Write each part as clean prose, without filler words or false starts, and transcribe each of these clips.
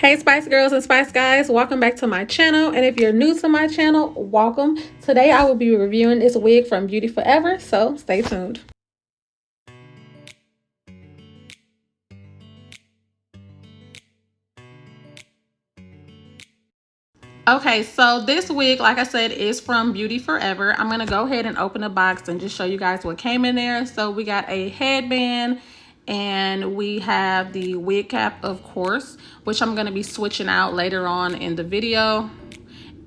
Hey Spice Girls and Spice Guys, welcome back to my channel, and if you're new to my channel, welcome. Today I will be reviewing this wig from Beauty Forever, so stay tuned. Okay, so this wig, like I said, is from Beauty Forever. I'm going to go ahead and open the box and just show you guys what came in there. So we got a headband and we have the wig cap, of course, which I'm going to be switching out later on in the video.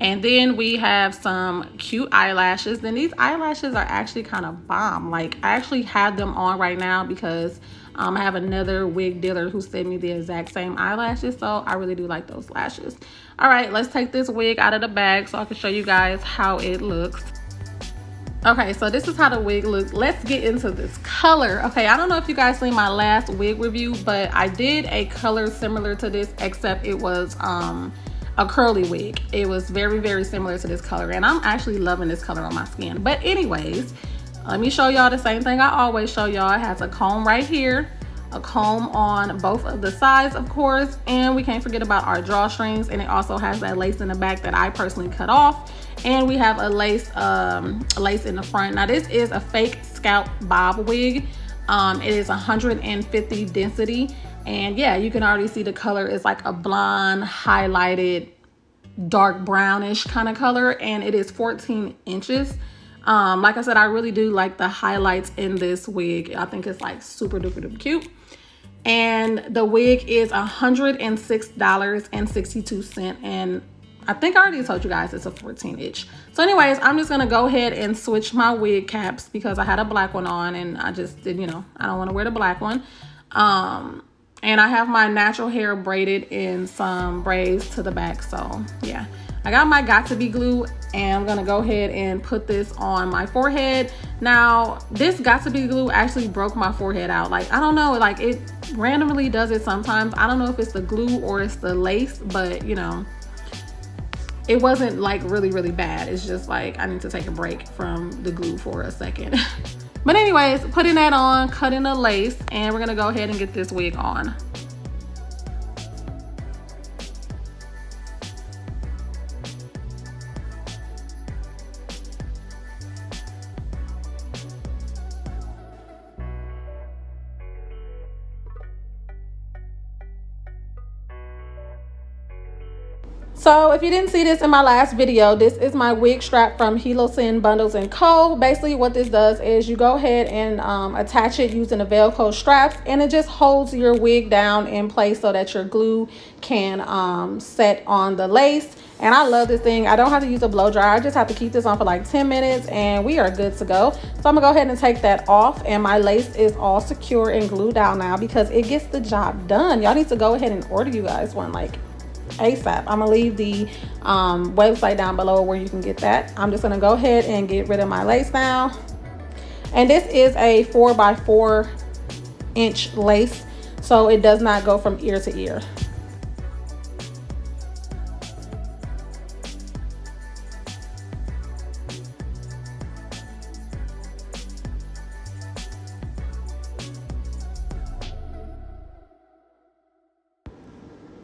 And then we have some cute eyelashes. And these eyelashes are actually kind of bomb. Like, I actually have them on right now because I have another wig dealer who sent me the exact same eyelashes. So I really do like those lashes. All right, let's take this wig out of the bag so I can show you guys how it looks. Okay, so this is how the wig looks. Let's get into this color. Okay, I don't know if you guys seen my last wig review, but I did a color similar to this, except it was a curly wig. It was very, very similar to this color, and I'm actually loving this color on my skin. But anyways, let me show y'all the same thing I always show y'all. It has a comb right here, a comb on both of the sides, of course, and we can't forget about our drawstrings, and it also has that lace in the back that I personally cut off, and we have a lace in the front. Now this is a fake scalp bob wig. It is 150 density, and yeah, you can already see the color is like a blonde highlighted dark brownish kind of color, and it is 14 inches. Like I said, I really do like the highlights in this wig. I think it's like super duper cute. And the wig is $106.62, and I think I already told you guys it's a 14 inch. So anyways, I'm just gonna go ahead and switch my wig caps because I had a black one on and I just did, I don't want to wear the black one. And I have my natural hair braided in some braids to the back. So yeah, I got my Got To Be glue, and I'm gonna go ahead and put this on my forehead. Now this Got To Be glue actually broke my forehead out. Like, I don't know, like it randomly does it sometimes. I don't know if it's the glue or it's the lace, but it wasn't like really bad. It's just like I need to take a break from the glue for a second. But anyways, putting that on, cutting the lace, and we're gonna go ahead and get this wig on. So if you didn't see this in my last video, this is my wig strap from Headband Bundles & Co. Basically what this does is you go ahead and attach it using the Velcro straps, and it just holds your wig down in place so that your glue can set on the lace. And I love this thing. I don't have to use a blow dryer. I just have to keep this on for like 10 minutes and we are good to go. So I'm gonna go ahead and take that off, and my lace is all secure and glued down now because it gets the job done. Y'all need to go ahead and order you guys one like ASAP. I'm gonna leave the website down below where you can get that. I'm just gonna go ahead and get rid of my lace now. And this is a 4x4 inch lace, so it does not go from ear to ear.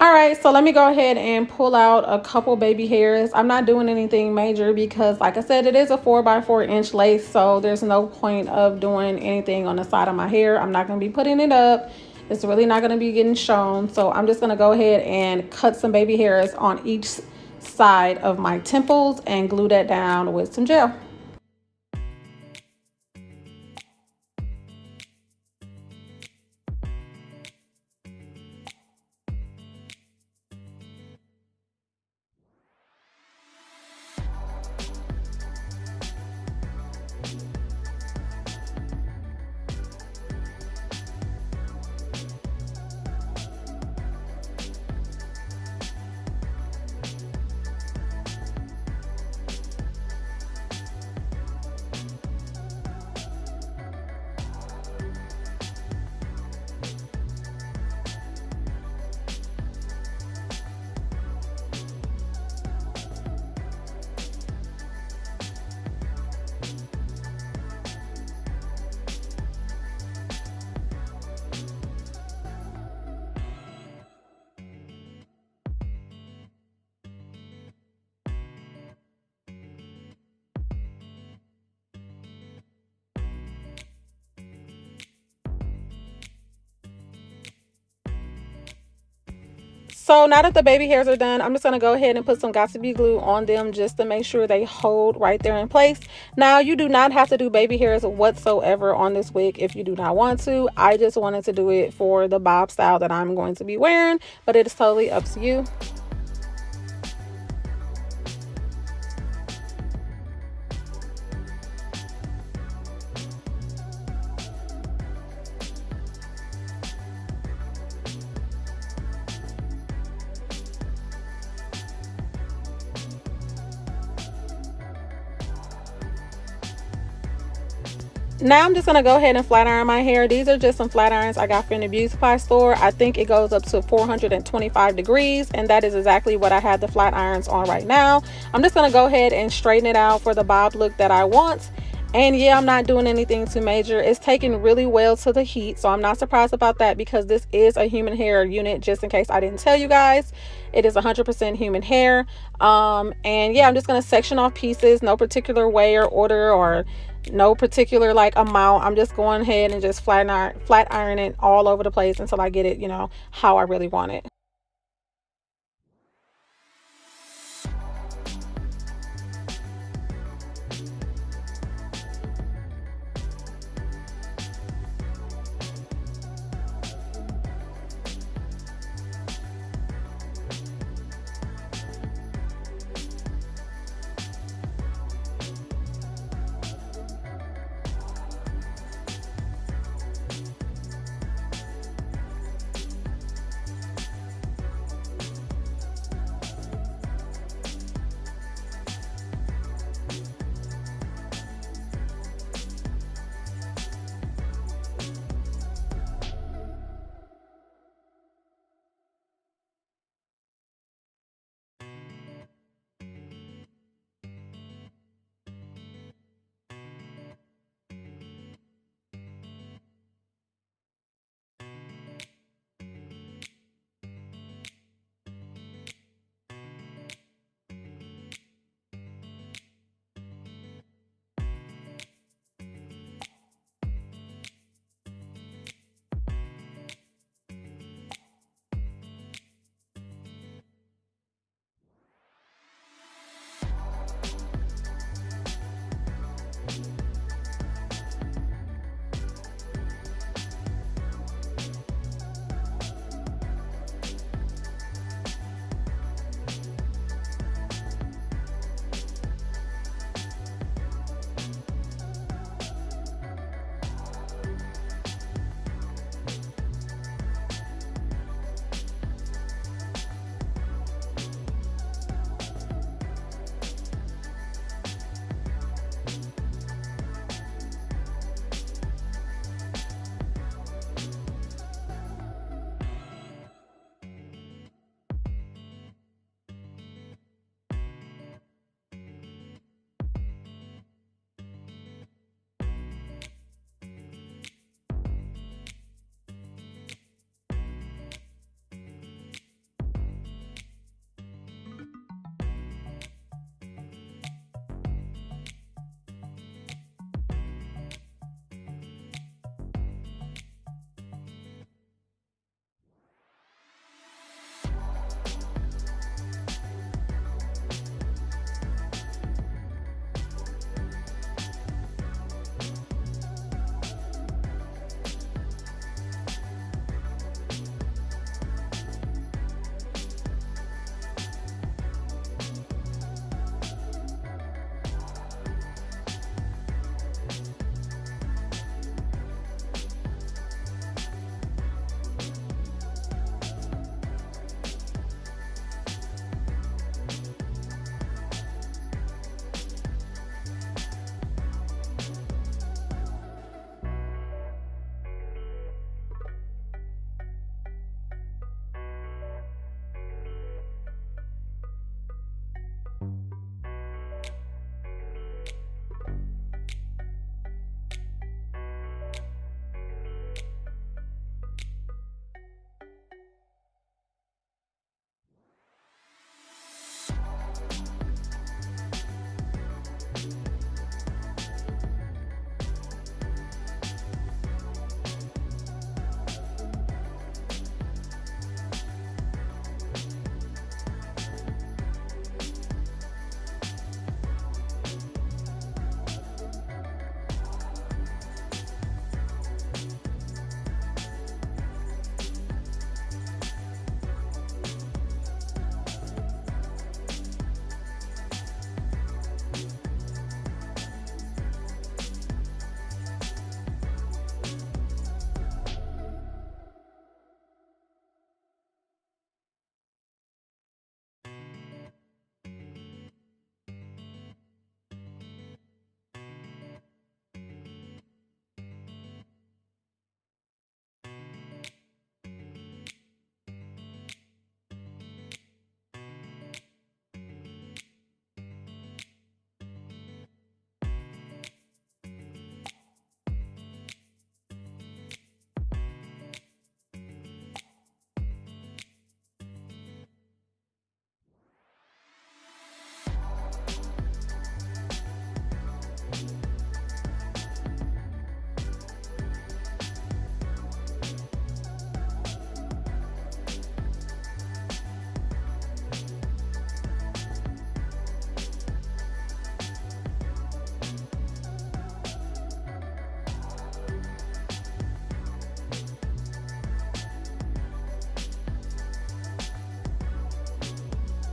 All right, so let me go ahead and pull out a couple baby hairs. I'm not doing anything major because, like I said, it is a 4x4 inch lace, so there's no point of doing anything on the side of my hair. I'm not going to be putting it up. It's really not going to be getting shown. So I'm just going to go ahead and cut some baby hairs on each side of my temples and glue that down with some gel. So now that the baby hairs are done, I'm just going to go ahead and put some Got2b glue on them just to make sure they hold right there in place. Now, you do not have to do baby hairs whatsoever on this wig if you do not want to. I just wanted to do it for the bob style that I'm going to be wearing, but it is totally up to you. Now I'm just going to go ahead and flat iron my hair. These are just some flat irons I got from the beauty supply store. I think it goes up to 425 degrees, and that is exactly what I had the flat irons on right now. I'm just going to go ahead and straighten it out for the bob look that I want. And yeah, I'm not doing anything too major. It's taking really well to the heat, so I'm not surprised about that because this is a human hair unit, just in case I didn't tell you guys. It is 100% human hair. And yeah, I'm just going to section off pieces, no particular way or order or no particular like amount. I'm just going ahead and just flat iron it all over the place until I get it, you know, how I really want it.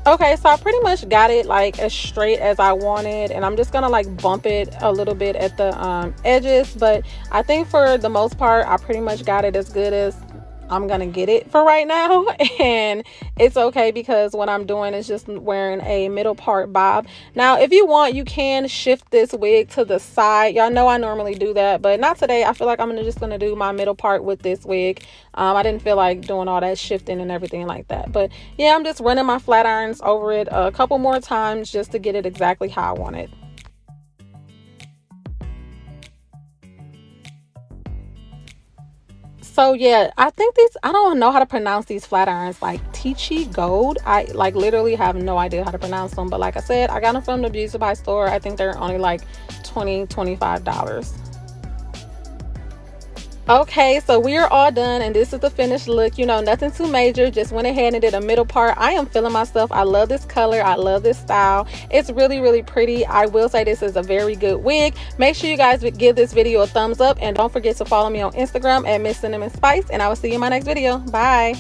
Okay, so I pretty much got it like as straight as I wanted, and I'm just gonna like bump it a little bit at the edges, but I think for the most part I pretty much got it as good as I'm gonna get it for right now. And it's okay because what I'm doing is just wearing a middle part bob. Now if you want, you can shift this wig to the side. Y'all know I normally do that, but not today. I feel like I'm just gonna do my middle part with this wig. I didn't feel like doing all that shifting and everything like that, but yeah, I'm just running my flat irons over it a couple more times just to get it exactly how I want it. So yeah, I think these, I don't know how to pronounce these flat irons, like Tichy Gold. I like literally have no idea how to pronounce them, but like I said, I got them from the beauty supply store. I think they're only like $20-$25. Okay, so we are all done, and this is the finished look. You know, nothing too major, just went ahead and did a middle part. I am feeling myself. I love this color, I love this style. It's really, really pretty. I will say this is a very good wig. Make sure you guys give this video a thumbs up, and don't forget to follow me on Instagram at Ms.Cinnamon Spice, and I will see you in my next video. Bye.